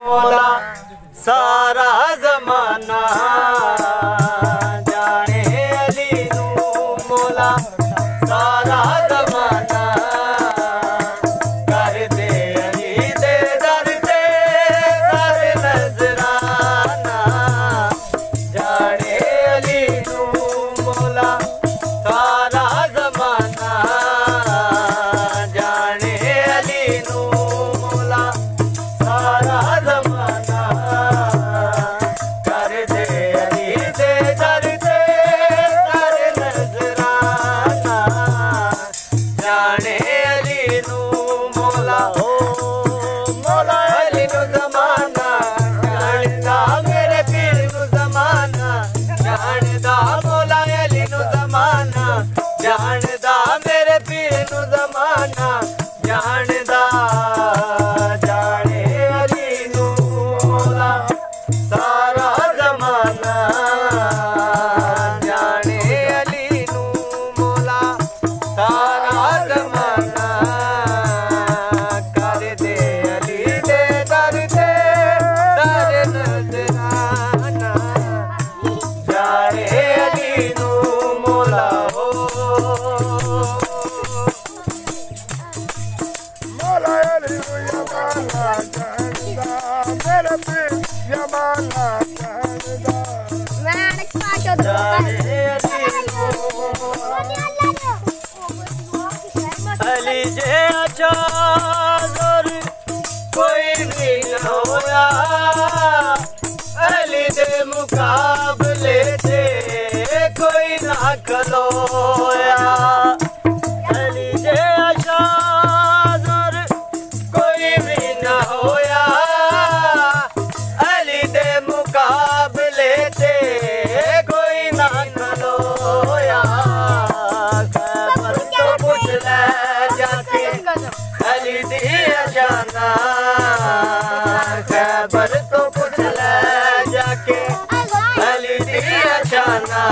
मौला सारा जमाना जाने अली नू मौला सारा जमाना कर दे अली दे दर ते सर नजराना जाने अली नू मौला सारा जमाना जाने अली नू मौला सारा जमाना कर दे अली दे दर ते सर नजराना जाने अली नू मौला हो मौला अली नू जमाना जानदा मेरे पीर नू जमाना जानदा मौला अली नू जमाना जानदा मेरे पीर नू जमाना जानदा जाने अली नू मौला सारा जमाना जाने अली नू मौला सारा जमाना कर दे अली दे दर ते सर नजराना जाने अली नू मौला हो मौला अली जमाना जानदा मेरे पीर जमाना जानदा जाने अली नू अली जे अच्छा जोर कोई नहीं होया अली दे मुकाबले ते कोई ना खलोया अली जे अच्छा जोर कोई भी ना होया अली दे मुकाबले ते कोई ना खलोया खबर तो पूछ ले जाके अली दी अजाना खबर तो पूछ ले जाके अली दी अजाना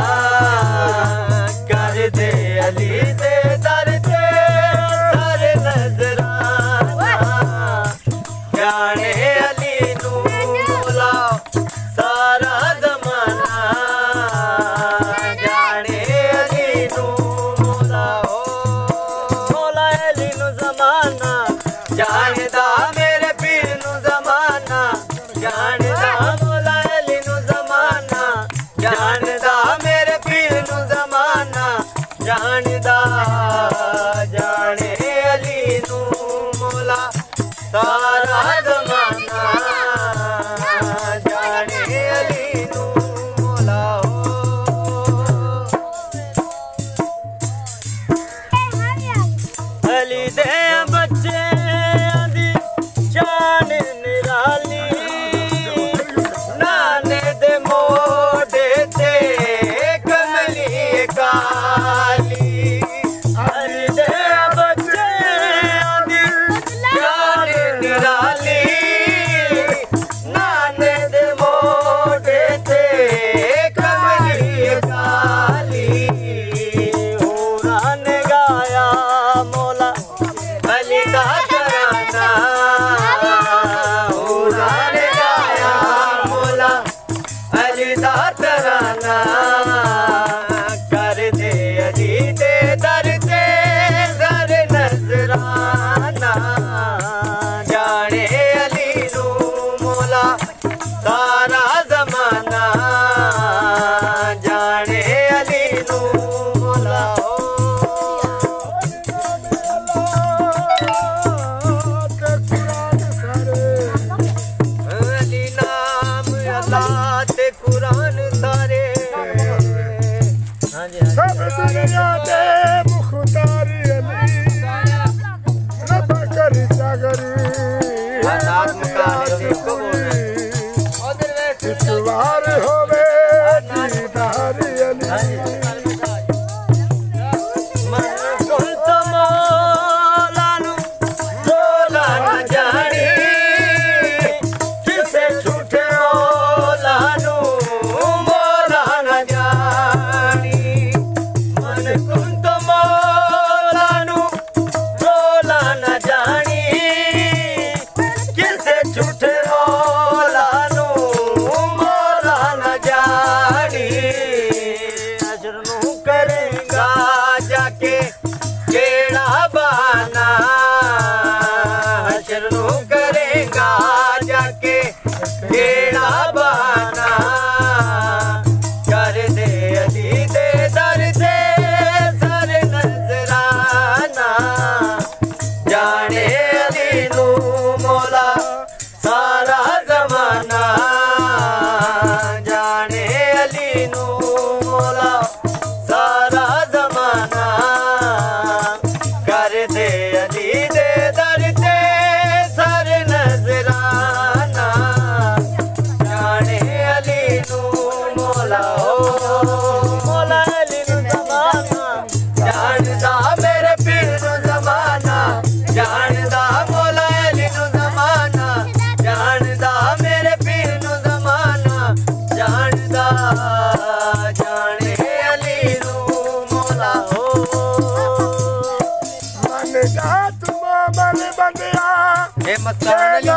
कर दे अली दे दर ते सर नजराना जाने अली नू मौला सारा जमाना जाने अली नू मौला हो मौला अली नू जमाना जानदा मेरे पीर नू जमाना जानदा मौला अली नू जमाना जानदा मेरे पीर नू जमाना जानदा जाने अली नू मौला सारा जमाना जाने अली नू मौला हो अली दे बच्चे दी जान निराली नाने दे मोढ़े ते कमली काली अली दे बच्चे दी जान निराली नाने दे मोढ़े ते कमली काली होरां ने गाया मौला अली दा तराना होरां ने गाया मौला अली दा तराना कर दे अली दे दर ते सर नजराना जाने अली नू मौला सारा जमाना जाने अली नू मौला हो जाके केड़ा बहाना कर दे अली दे दर से सर नजराना जाने अली नू मौला सारा जमाना जाने अली नू मौला सारा जमाना कर दे अली दे दर से सर नजराना जाने अली नू मौला मौला अली नू जमाना जानदा मेरे पीर नू जमाना जानदा मौला अली नू जमाना जानदा मेरे पीर नू जमाना जानदा जाने अली नू मौला मन जात मन बंदिया हे मस्तान अली